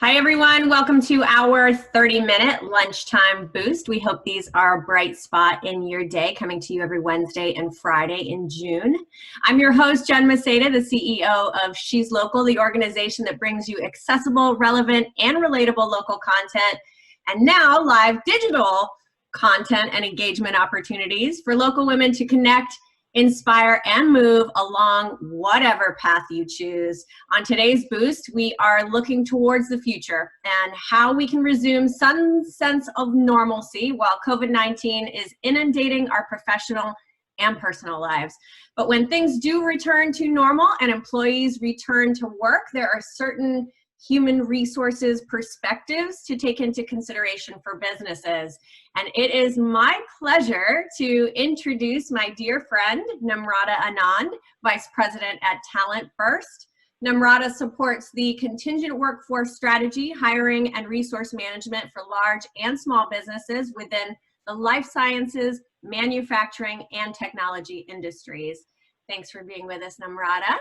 Hi, everyone. Welcome to our 30-minute lunchtime boost. We hope these are a bright spot in your day, coming to you every Wednesday and Friday in June. I'm your host, Jen Maceda, the CEO of She's Local, the organization that brings you accessible, relevant, and relatable local content, and now live digital content and engagement opportunities for local women to connect, inspire, and move along whatever path you choose. On today's boost, we are looking towards the future and how we can resume some sense of normalcy while COVID-19 is inundating our professional and personal lives. But when things do return to normal and employees return to work, there are certain human resources perspectives to take into consideration for businesses. And it is my pleasure to introduce my dear friend, Namrata Anand, Vice President at TalentBurst. Namrata supports the contingent workforce strategy, hiring, and resource management for large and small businesses within the life sciences, manufacturing, and technology industries. Thanks for being with us, Namrata.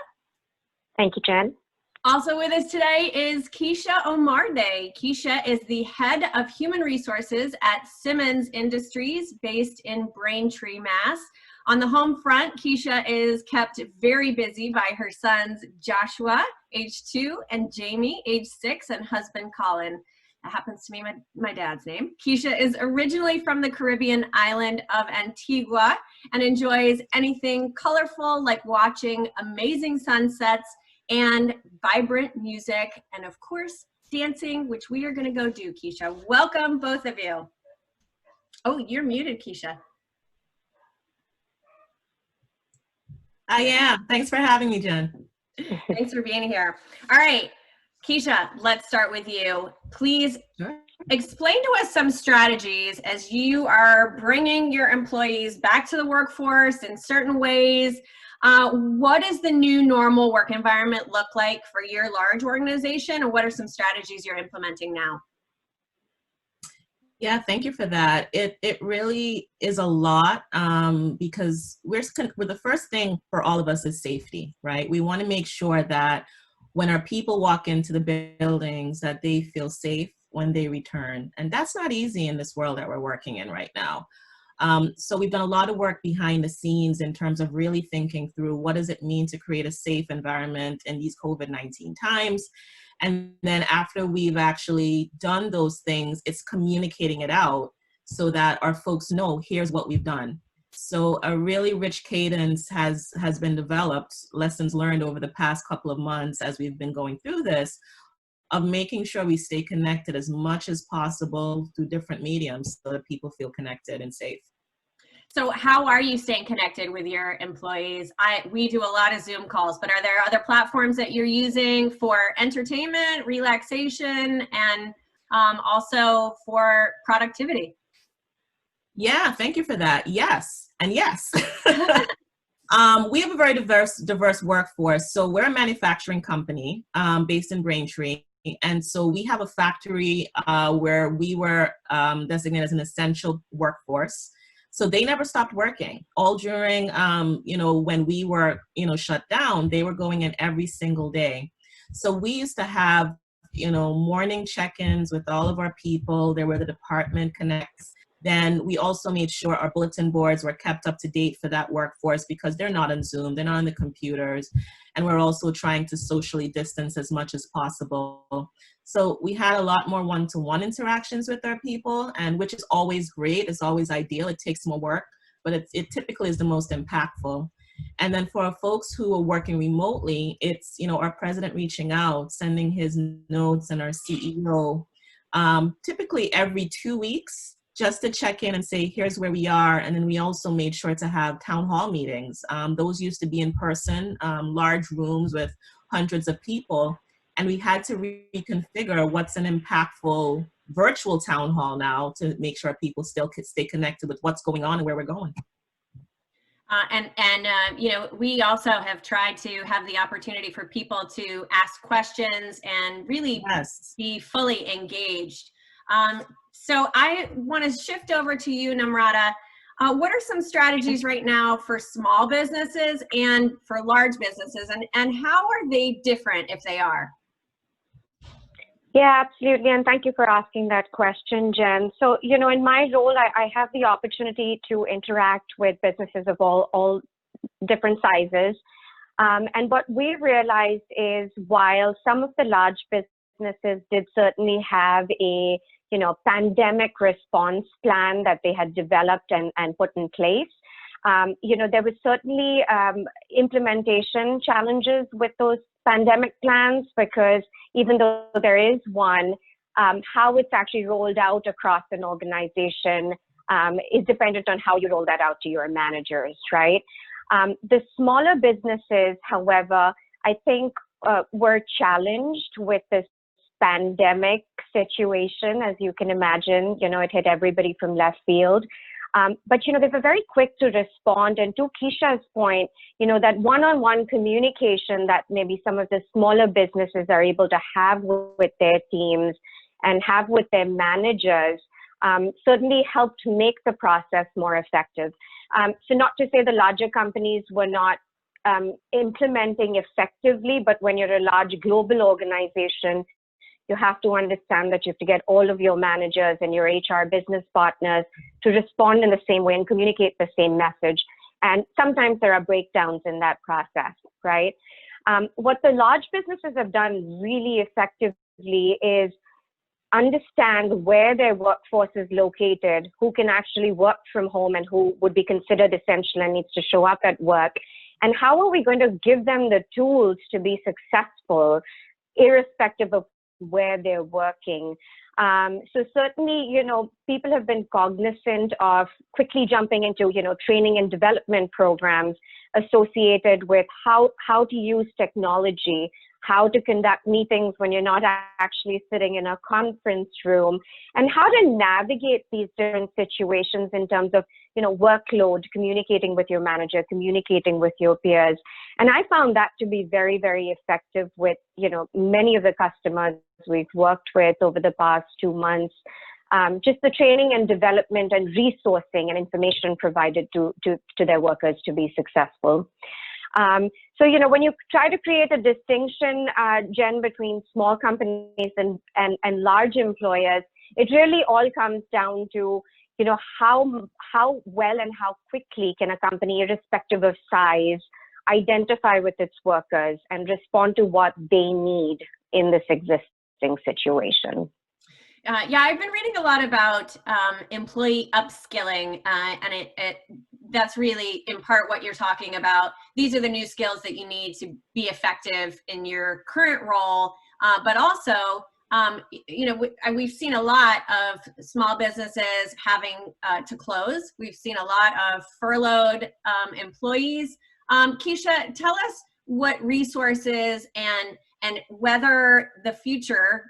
Thank you, Jen. Also with us today is Keisha O'Marde. Keisha is the head of human resources at Symmons Industries based in Braintree, Mass. On the home front, Keisha is kept very busy by her sons Joshua, age 2, and Jamie, age 6, and husband Colin. That happens to be my dad's name. Keisha is originally from the Caribbean island of Antigua and enjoys anything colorful like watching amazing sunsets and vibrant music, and of course, dancing, which we are gonna go do, Keisha. Welcome, both of you. Oh, you're muted, Keisha. I am. Thanks for having me, Jen. Thanks for being here. All right, Keisha, let's start with you. Please explain to us some strategies as you are bringing your employees back to the workforce in certain ways. What does the new normal work environment look like for your large organization, and what are some strategies you're implementing now? Yeah, thank you for that. It really is a lot because we're the first thing for all of us is safety, right? We want to make sure that when our people walk into the buildings that they feel safe when they return. And that's not easy in this world that we're working in right now. So we've done a lot of work behind the scenes in terms of really thinking through what does it mean to create a safe environment in these COVID-19 times. And then after we've actually done those things, it's communicating it out so that our folks know, here's what we've done. So a really rich cadence has been developed, lessons learned over the past couple of months as we've been going through this, of making sure we stay connected as much as possible through different mediums so that people feel connected and safe. So how are you staying connected with your employees? We do a lot of Zoom calls, but are there other platforms that you're using for entertainment, relaxation, and also for productivity? Yeah, thank you for that. Yes, and yes. We have a very diverse workforce. So we're a manufacturing company based in Braintree. And so we have a factory where we were designated as an essential workforce. So they never stopped working. All during, when we were, shut down, they were going in every single day. So we used to have, morning check-ins with all of our people. There were the department connects. Then we also made sure our bulletin boards were kept up to date for that workforce because they're not on Zoom, they're not on the computers. And we're also trying to socially distance as much as possible. So we had a lot more one-to-one interactions with our people, and which is always great, it's always ideal, it takes more work, but it typically is the most impactful. And then for our folks who are working remotely, it's, our president reaching out, sending his notes, and our CEO, typically every 2 weeks, just to check in and say, here's where we are. And then we also made sure to have town hall meetings. Those used to be in person, large rooms with hundreds of people. And we had to reconfigure what's an impactful virtual town hall now to make sure people still could stay connected with what's going on and where we're going. We also have tried to have the opportunity for people to ask questions and really be fully engaged. So I want to shift over to you, Namrata. What are some strategies right now for small businesses and for large businesses, and how are they different if they are? Yeah, absolutely. And thank you for asking that question, Jen. So, in my role, I have the opportunity to interact with businesses of all different sizes. And what we realized is while some of the large businesses did certainly have a, pandemic response plan that they had developed and put in place, there was certainly implementation challenges with those pandemic plans, because even though there is one, how it's actually rolled out across an organization is dependent on how you roll that out to your managers, right? The smaller businesses, however, I think were challenged with this pandemic situation. As you can imagine, it hit everybody from left field. But, they were very quick to respond. And to Keisha's point, that one-on-one communication that maybe some of the smaller businesses are able to have with their teams and have with their managers certainly helped make the process more effective. So not to say the larger companies were not implementing effectively, but when you're a large global organization, you have to understand that you have to get all of your managers and your HR business partners to respond in the same way and communicate the same message. And sometimes there are breakdowns in that process, right? What the large businesses have done really effectively is understand where their workforce is located, who can actually work from home and who would be considered essential and needs to show up at work. And how are we going to give them the tools to be successful, irrespective of where they're working? So certainly, people have been cognizant of quickly jumping into, training and development programs associated with how to use technology, how to conduct meetings when you're not actually sitting in a conference room, and how to navigate these different situations in terms of, workload, communicating with your manager, communicating with your peers. And I found that to be very, very effective with, many of the customers we've worked with over the past 2 months. Just the training and development and resourcing and information provided to their workers to be successful. So, when you try to create a distinction, Jen, between small companies and large employers, it really all comes down to, how well and how quickly can a company, irrespective of size, identify with its workers and respond to what they need in this existing situation. Yeah, I've been reading a lot about employee upskilling, and that's really in part what you're talking about. These are the new skills that you need to be effective in your current role, but also, we've seen a lot of small businesses having to close. We've seen a lot of furloughed employees. Keisha, tell us what resources and whether the future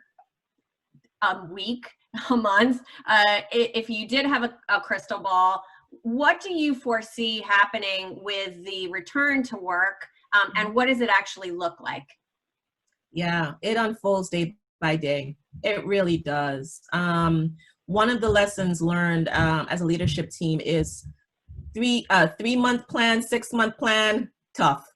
week, a month, if you did have a crystal ball, what do you foresee happening with the return to work, and what does it actually look like? Yeah, it unfolds day by day. It really does. One of the lessons learned as a leadership team is 3-month plan, 6-month plan, tough.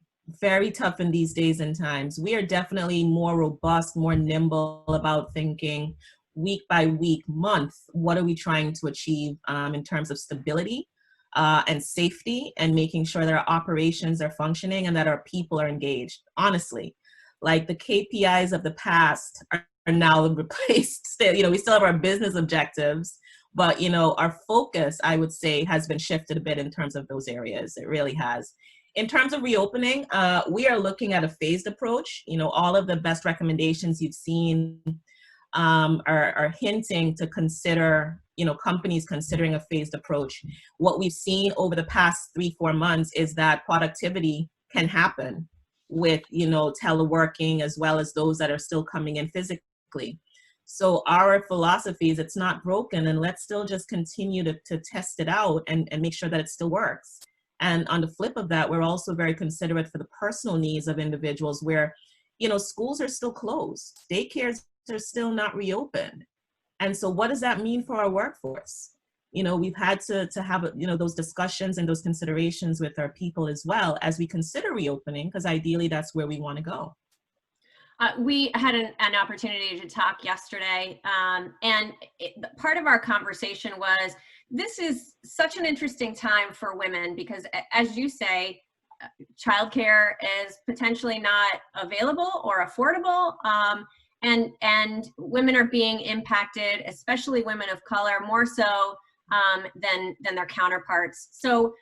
Very tough in these days and times. We are definitely more robust, more nimble about thinking week by week, month, what are we trying to achieve in terms of stability and safety, and making sure that our operations are functioning and that our people are engaged. Honestly, like the KPIs of the past are now replaced. Still, we still have our business objectives, but our focus, I would say, has been shifted a bit in terms of those areas. It really has. In terms of reopening, we are looking at a phased approach. All of the best recommendations you've seen are hinting to consider, companies considering a phased approach. What we've seen over the past 3-4 months is that productivity can happen with, teleworking, as well as those that are still coming in physically. So our philosophy is it's not broken, and let's still just continue to test it out and make sure that it still works. And on the flip of that, we're also very considerate for the personal needs of individuals where, schools are still closed, daycares are still not reopened. And so what does that mean for our workforce? We've had to have, those discussions and those considerations with our people as well as we consider reopening, because ideally that's where we want to go. We had an opportunity to talk yesterday, and part of our conversation was, this is such an interesting time for women because, as you say, childcare is potentially not available or affordable, and women are being impacted, especially women of color, more so than their counterparts. So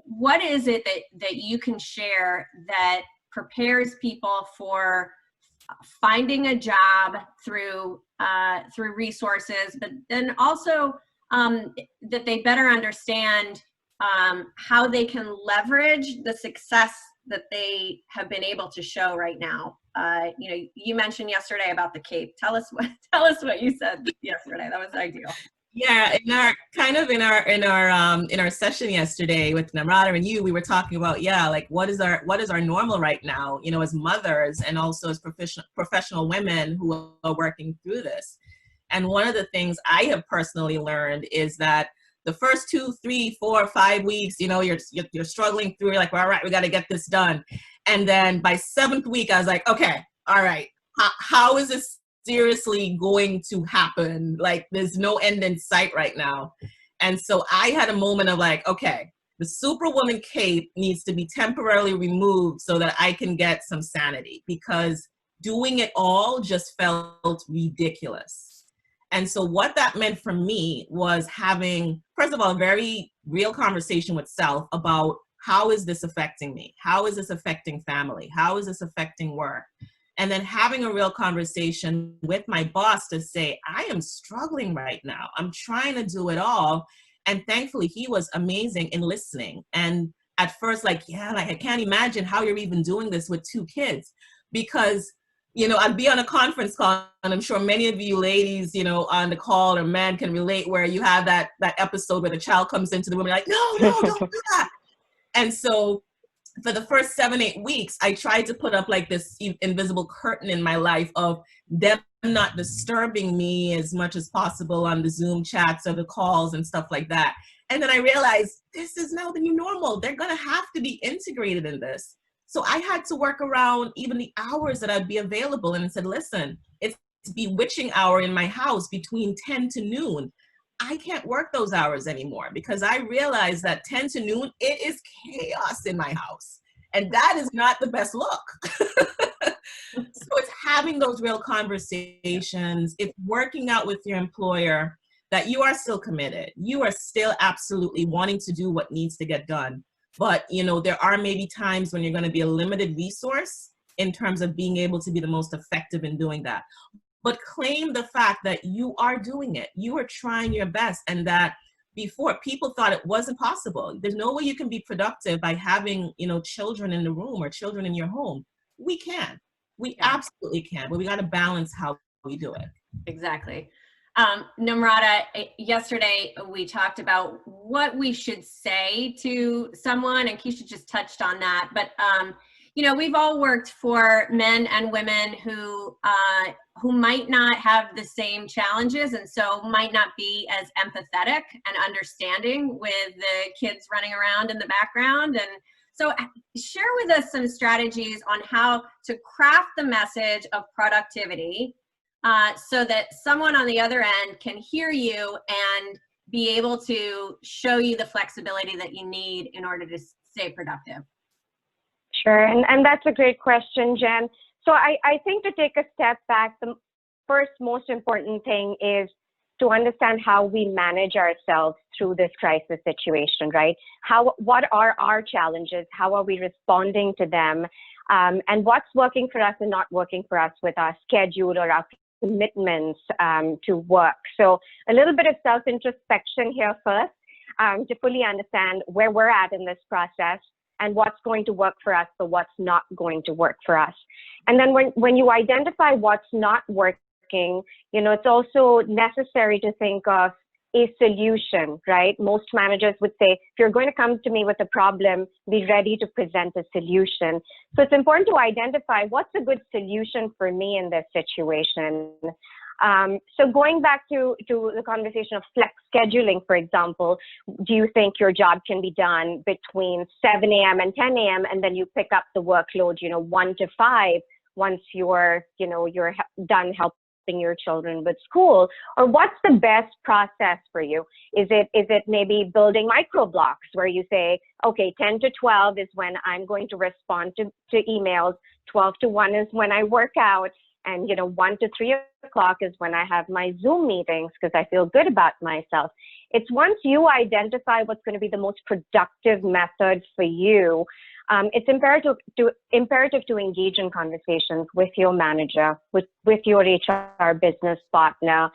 what is it that you can share that prepares people for finding a job through resources, but then also that they better understand how they can leverage the success that they have been able to show right now? You know, you mentioned yesterday about the Cape. Tell us what you said yesterday. That was ideal. Yeah, in our session yesterday with Namrata and you, we were talking about, like what is our normal right now, you know, as mothers and also as professional women who are working through this. And one of the things I have personally learned is that the first 2, 3, 4, 5 weeks, you know, you're struggling through, you're like, well, all right, we got to get this done. And then by 7th week, I was like, okay, all right, how is this seriously going to happen? Like, there's no end in sight right now. And so I had a moment of like, okay, the Superwoman cape needs to be temporarily removed so that I can get some sanity, because doing it all just felt ridiculous. And so what that meant for me was having, first of all, a very real conversation with self about, how is this affecting me? How is this affecting family? How is this affecting work? And then having a real conversation with my boss to say, I am struggling right now. I'm trying to do it all. And thankfully, he was amazing in listening. And at first, like, I can't imagine how you're even doing this with 2 kids. Because, you know, I'd be on a conference call, and I'm sure many of you ladies, you know, on the call or men can relate, where you have that episode where the child comes into the room and you're like, no, don't do that. And so for the first 7, 8 weeks, I tried to put up like this invisible curtain in my life of them not disturbing me as much as possible on the Zoom chats or the calls and stuff like that. And then I realized, this is now the new normal. They're going to have to be integrated in this. So I had to work around even the hours that I'd be available, and I said, listen, it's bewitching hour in my house between 10 to noon. I can't work those hours anymore, because I realized that 10 to noon, it is chaos in my house. And that is not the best look. So it's having those real conversations. It's working out with your employer that you are still committed. You are still absolutely wanting to do what needs to get done. But, you know, there are maybe times when you're going to be a limited resource in terms of being able to be the most effective in doing that. But claim the fact that you are doing it. You are trying your best, and that before, people thought it wasn't possible. There's no way you can be productive by having, you know, children in the room or children in your home. We can. We absolutely can, but we got to balance how we do it. Exactly. Namrata, yesterday we talked about what we should say to someone, and Keisha just touched on that. But you know, we've all worked for men and women who might not have the same challenges, and so might not be as empathetic and understanding with the kids running around in the background. And so share with us some strategies on how to craft the message of productivity so that someone on the other end can hear you and be able to show you the flexibility that you need in order to stay productive. Sure, and that's a great question, Jen. So I think, to take a step back, the first most important thing is to understand how we manage ourselves through this crisis situation, right? What are our challenges? How are we responding to them? And what's working for us and not working for us with our schedule or our commitments to work. So a little bit of self-introspection here first, to fully understand where we're at in this process and what's going to work for us, but what's not going to work for us. And then when you identify what's not working, you know, it's also necessary to think of a solution, right? Most managers would say, if you're going to come to me with a problem, be ready to present a solution. So it's important to identify what's a good solution for me in this situation. So going back to the conversation of flex scheduling, for example, do you think your job can be done between 7 a.m. and 10 a.m. and then you pick up the workload, you know, 1 to 5? once you're, you're done helping your children with school? Or what's the best process for you? Is it maybe building micro blocks where you say, okay, 10 to 12 is when I'm going to respond to emails, 12 to 1 is when I work out, and 1 to 3 o'clock is when I have my Zoom meetings because I feel good about myself. It's once you identify what's going to be the most productive method for you, it's imperative to engage in conversations with your manager, with your HR business partner,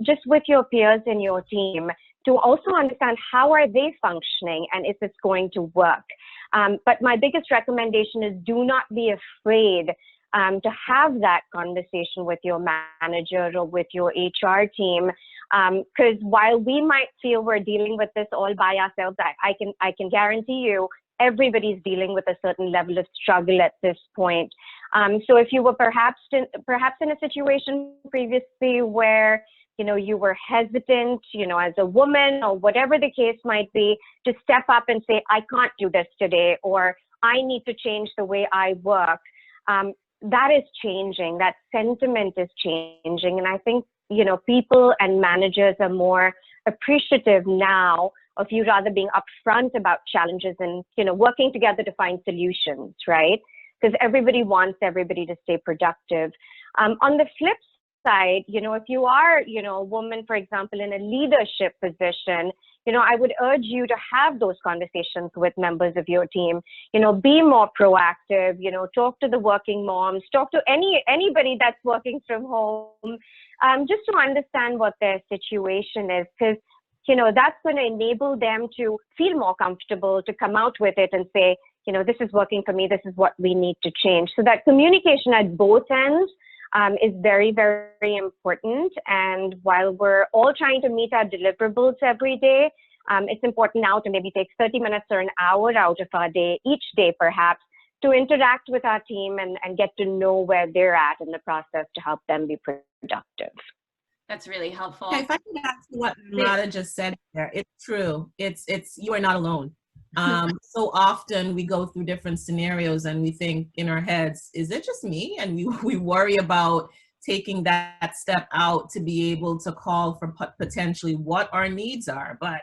just with your peers in your team, to also understand how are they functioning and if it's going to work. But my biggest recommendation is do not be afraid to have that conversation with your manager or with your HR team, because while we might feel we're dealing with this all by ourselves, I can guarantee you everybody's dealing with a certain level of struggle at this point. So if you were perhaps in a situation previously where you were hesitant, as a woman or whatever the case might be, to step up and say, I can't do this today, or I need to change the way I work. That is changing. That sentiment is changing. And I think, people and managers are more appreciative now of you rather being upfront about challenges and, working together to find solutions, right? Because everybody wants everybody to stay productive. On the flip side, if you are, a woman, for example, in a leadership position, I would urge you to have those conversations with members of your team. Be more proactive. Talk to the working moms. Talk to anybody that's working from home, just to understand what their situation is, because that's going to enable them to feel more comfortable to come out with it and say, this is working for me. This is what we need to change. So that communication at both ends is very, very important. And while we're all trying to meet our deliverables every day, it's important now to maybe take 30 minutes or an hour out of our day, each day perhaps, to interact with our team and get to know where they're at in the process to help them be productive. That's really helpful. Okay, if I could add to what Namrata just said there, it's true. It's you are not alone. So often we go through different scenarios and we think in our heads, is it just me? And we worry about taking that step out to be able to call for potentially what our needs are. But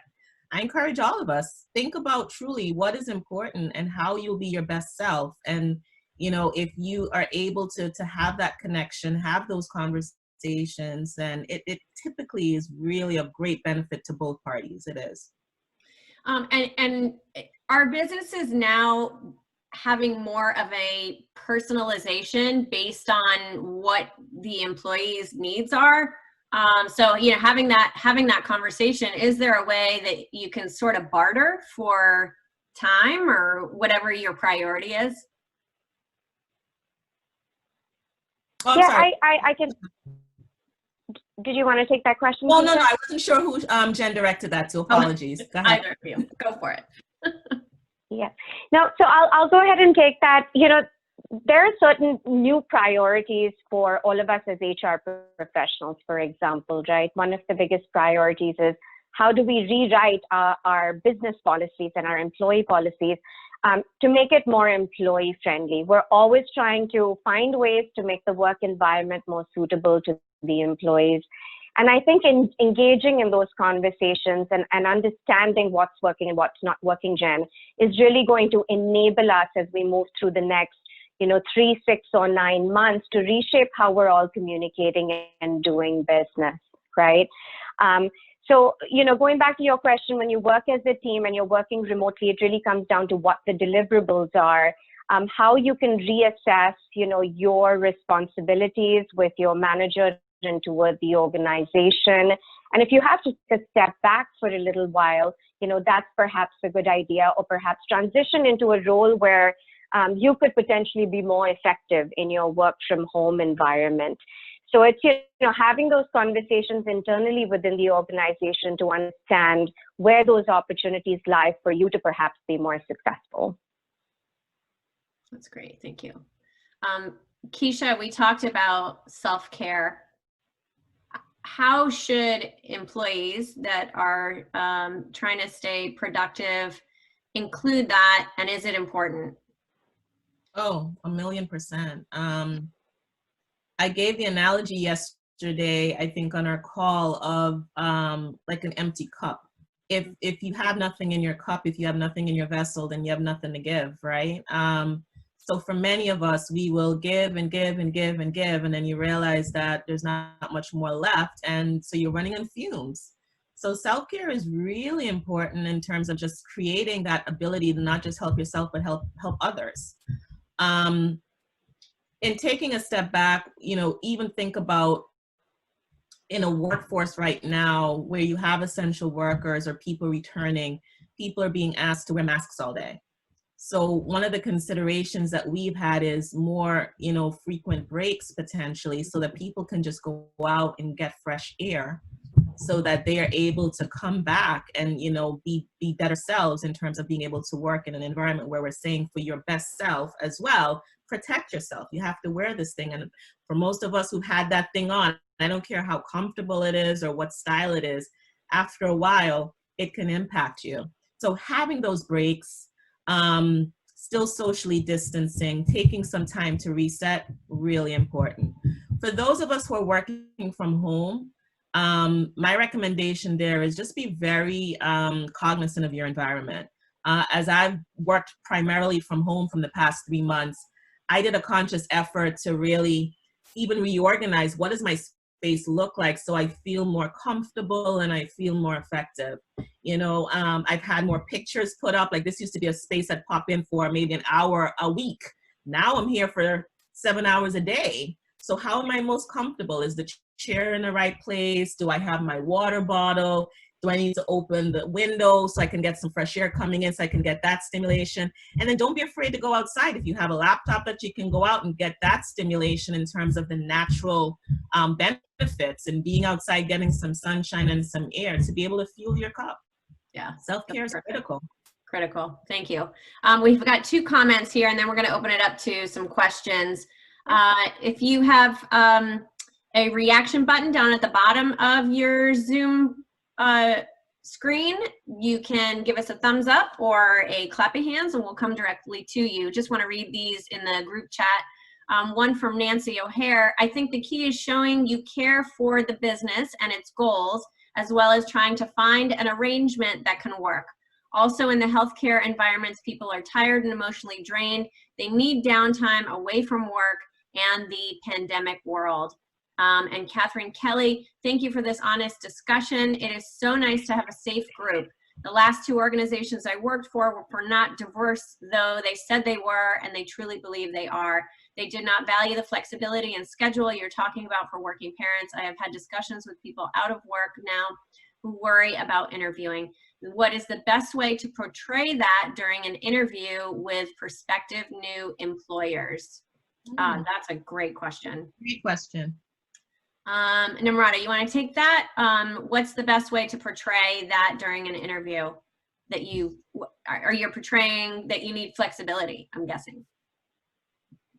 I encourage all of us, think about truly what is important and how you'll be your best self. And, if you are able to have that connection, have those conversations, then it typically is really of great benefit to both parties. It is. And are businesses now having more of a personalization based on what the employees' needs are? So, having that conversation, is there a way that you can sort of barter for time or whatever your priority is? Oh, yeah, sorry. I can. Did you want to take that question? Well, no, I wasn't sure who Jen directed that to. Apologies. Go ahead. Either of you. Go for it. Yeah. No, so I'll go ahead and take that. There are certain new priorities for all of us as HR professionals, for example, right? One of the biggest priorities is how do we rewrite our business policies and our employee policies to make it more employee friendly. We're always trying to find ways to make the work environment more suitable to the employees. And I think in engaging in those conversations and understanding what's working and what's not working, Jen, is really going to enable us as we move through the next 3, 6, or 9 months to reshape how we're all communicating and doing business, right? So, going back to your question, when you work as a team and you're working remotely, it really comes down to what the deliverables are, how you can reassess, your responsibilities with your manager and toward the organization. And if you have to step back for a little while, that's perhaps a good idea, or perhaps transition into a role where you could potentially be more effective in your work from home environment. So it's, having those conversations internally within the organization to understand where those opportunities lie for you to perhaps be more successful. That's great. Thank you. Keisha, we talked about self-care. How should employees that are trying to stay productive include that, and is it important? Oh, 1,000,000%. I gave the analogy yesterday, I think on our call, of like an empty cup. If you have nothing in your cup, if you have nothing in your vessel, then you have nothing to give, right? So for many of us, we will give and give and give and give, and then you realize that there's not much more left, and so you're running on fumes. So self-care is really important in terms of just creating that ability to not just help yourself, but help others. In taking a step back, even think about in a workforce right now where you have essential workers or people returning, people are being asked to wear masks all day. So one of the considerations that we've had is more, frequent breaks potentially, so that people can just go out and get fresh air, so that they are able to come back and, be better selves in terms of being able to work in an environment where we're saying for your best self as well, protect yourself. You have to wear this thing. And for most of us who've had that thing on, I don't care how comfortable it is or what style it is, after a while, it can impact you. So having those breaks, still socially distancing, taking some time to reset, really important. For those of us who are working from home, my recommendation there is just be very cognizant of your environment. As I've worked primarily from home from the past 3 months, I did a conscious effort to really even reorganize what does my space look like so I feel more comfortable and I feel more effective. I've had more pictures put up. Like, this used to be a space I'd pop in for maybe an hour a week. Now I'm here for 7 hours a day. So how am I most comfortable? Is the chair in the right place? Do I have my water bottle? Do I need to open the window so I can get some fresh air coming in so I can get that stimulation? And then don't be afraid to go outside. If you have a laptop, that you can go out and get that stimulation in terms of the natural benefits and being outside, getting some sunshine and some air to be able to fuel your cup. Yeah. Self-care is critical. Critical. Thank you. We've got 2 comments here, and then we're going to open it up to some questions. If you have a reaction button down at the bottom of your Zoom screen, you can give us a thumbs up or a clap of hands, and we'll come directly to you. Just want to read these in the group chat. One from Nancy O'Hare. I think the key is showing you care for the business and its goals, as well as trying to find an arrangement that can work. Also, in the healthcare environments, people are tired and emotionally drained. They need downtime away from work and the pandemic world. And Catherine Kelly, thank you for this honest discussion. It is so nice to have a safe group. The last 2 organizations I worked for were not diverse, though they said they were, and they truly believe they are. They did not value the flexibility and schedule you're talking about for working parents. I have had discussions with people out of work now who worry about interviewing. What is the best way to portray that during an interview with prospective new employers? That's a great question. Great question. Namrata, you want to take that? What's the best way to portray that during an interview? That you're portraying that you need flexibility, I'm guessing.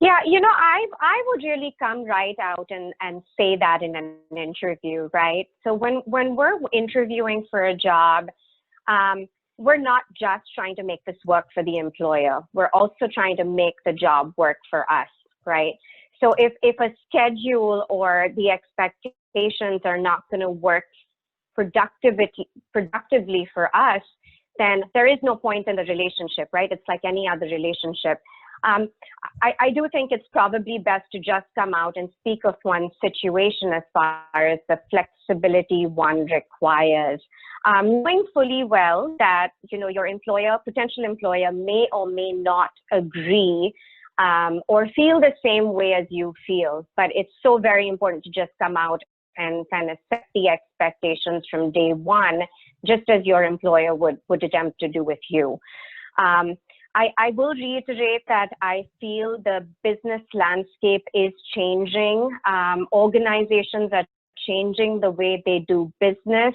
Yeah, I would really come right out and say that in an interview, right? So when we're interviewing for a job, we're not just trying to make this work for the employer. We're also trying to make the job work for us, right? So if a schedule or the expectations are not going to work productively for us, then there is no point in the relationship, right? It's like any other relationship. I do think it's probably best to just come out and speak of one's situation as far as the flexibility one requires. Knowing fully well that, your potential employer may or may not agree or feel the same way as you feel, but it's so very important to just come out and kind of set the expectations from day one, just as your employer would attempt to do with you. I will reiterate that I feel the business landscape is changing. Organizations are changing the way they do business.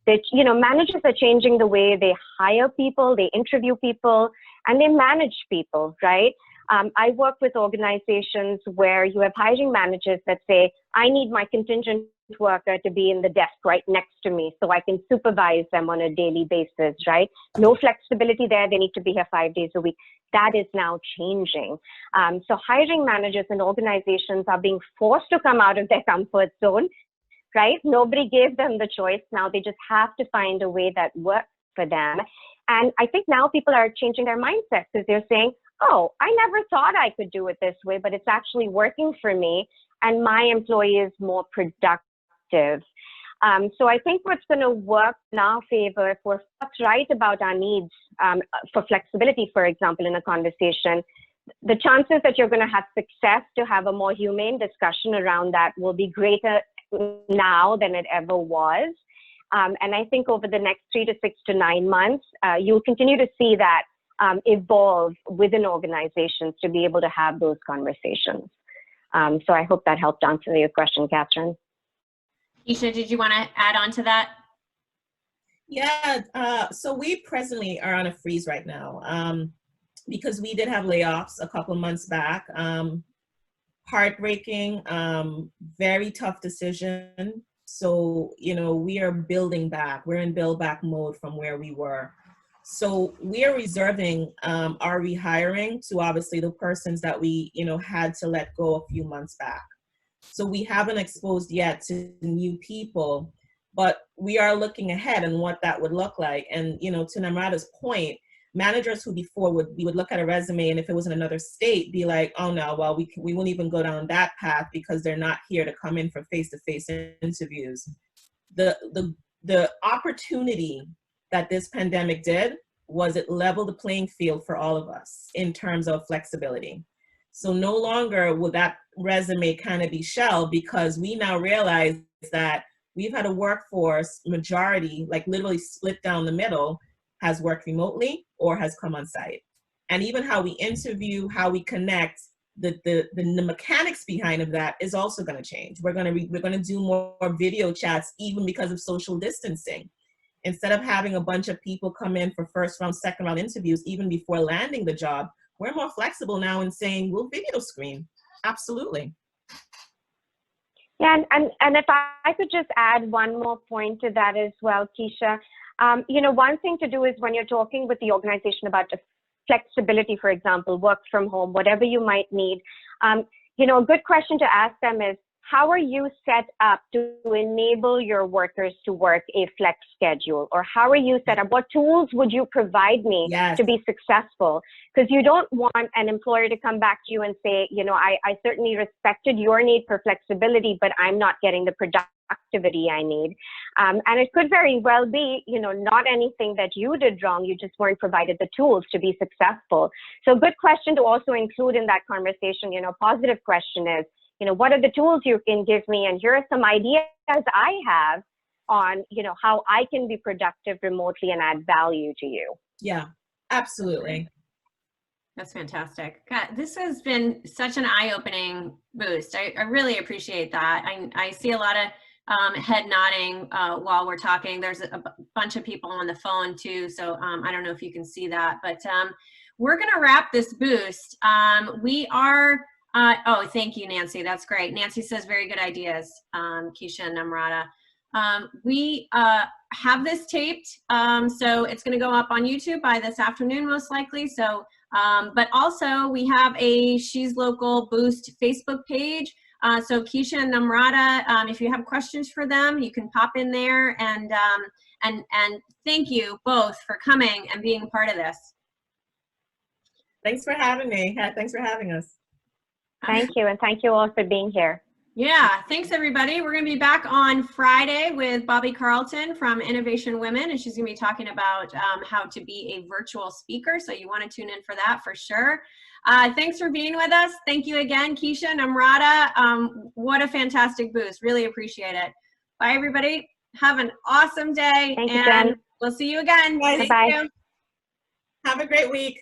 That, managers are changing the way they hire people, they interview people, and they manage people, right? I work with organizations where you have hiring managers that say, I need my contingent worker to be in the desk right next to me so I can supervise them on a daily basis, right? No flexibility there. They need to be here 5 days a week. That is now changing. So hiring managers and organizations are being forced to come out of their comfort zone, right? Nobody gave them the choice. Now they just have to find a way that works for them. And I think now people are changing their mindset because they're saying, oh, I never thought I could do it this way, but it's actually working for me. And my employee is more productive. So I think what's going to work in our favor, if we're right about our needs for flexibility, for example, in a conversation, the chances that you're going to have success to have a more humane discussion around that will be greater now than it ever was. And I think over the next 3 to 6 to 9 months, you'll continue to see that evolve within organizations to be able to have those conversations. So I hope that helped answer your question, Catherine. Keisha, did you want to add on to that? Yeah, so we presently are on a freeze right now because we did have layoffs a couple months back. Heartbreaking, very tough decision. So, you know, we are building back. We're in build back mode from where we were. So we are reserving our rehiring to obviously the persons that we, you know, had to let go a few months back. So we haven't exposed yet to new people, but we are looking ahead and what that would look like. And, you know, to Namrata's point, managers who before we would look at a resume and if it was in another state, be like, oh no, well, we won't even go down that path because they're not here to come in for face-to-face interviews. The opportunity that this pandemic did was it leveled the playing field for all of us in terms of flexibility. So no longer will that resume kind of be shelved because we now realize that we've had a workforce majority, like literally split down the middle, has worked remotely or has come on site. And even how we interview, how we connect, the mechanics behind of that is also going to change. We're going to do more video chats even because of social distancing. Instead of having a bunch of people come in for first round, second round interviews, even before landing the job, we're more flexible now in saying we'll video screen. Absolutely. Yeah, and if I could just add one more point to that as well, Keisha. You know, one thing to do is when you're talking with the organization about the flexibility, for example, work from home, whatever you might need, you know, a good question to ask them is, how are you set up to enable your workers to work a flex schedule? Or how are you set up? What tools would you provide me to be successful? Because you don't want an employer to come back to you and say, you know, I certainly respected your need for flexibility, but I'm not getting the productivity I need. And it could very well be, you know, not anything that you did wrong. You just weren't provided the tools to be successful. So good question to also include in that conversation. You know, positive question is, you know, what are the tools you can give me? And here are some ideas I have on, you know, how I can be productive remotely and add value to you. Yeah, absolutely. That's fantastic. God, this has been such an eye-opening boost. I really appreciate that. I see a lot of head nodding while we're talking. There's a bunch of people on the phone too, so I don't know if you can see that, but we're gonna wrap this boost. We are, oh, thank you, Nancy, that's great. Nancy says very good ideas, Keisha and Namrata. We have this taped, so it's gonna go up on YouTube by this afternoon, most likely, so, but also we have a She's Local Boost Facebook page. So Keisha and Namrata, if you have questions for them, you can pop in there, and thank you both for coming and being part of this. Thanks for having me. Thanks for having us. Thank you, and thank you all for being here. Yeah, thanks everybody. We're going to be back on Friday with Bobby Carlton from Innovation Women, and she's going to be talking about how to be a virtual speaker, so you want to tune in for that for sure. Thanks for being with us. Thank you again, Keisha and Namrata. What a fantastic boost. Really appreciate it. Bye, everybody. Have an awesome day. Thank you, Jen. We'll see you again. Bye-bye. Have a great week.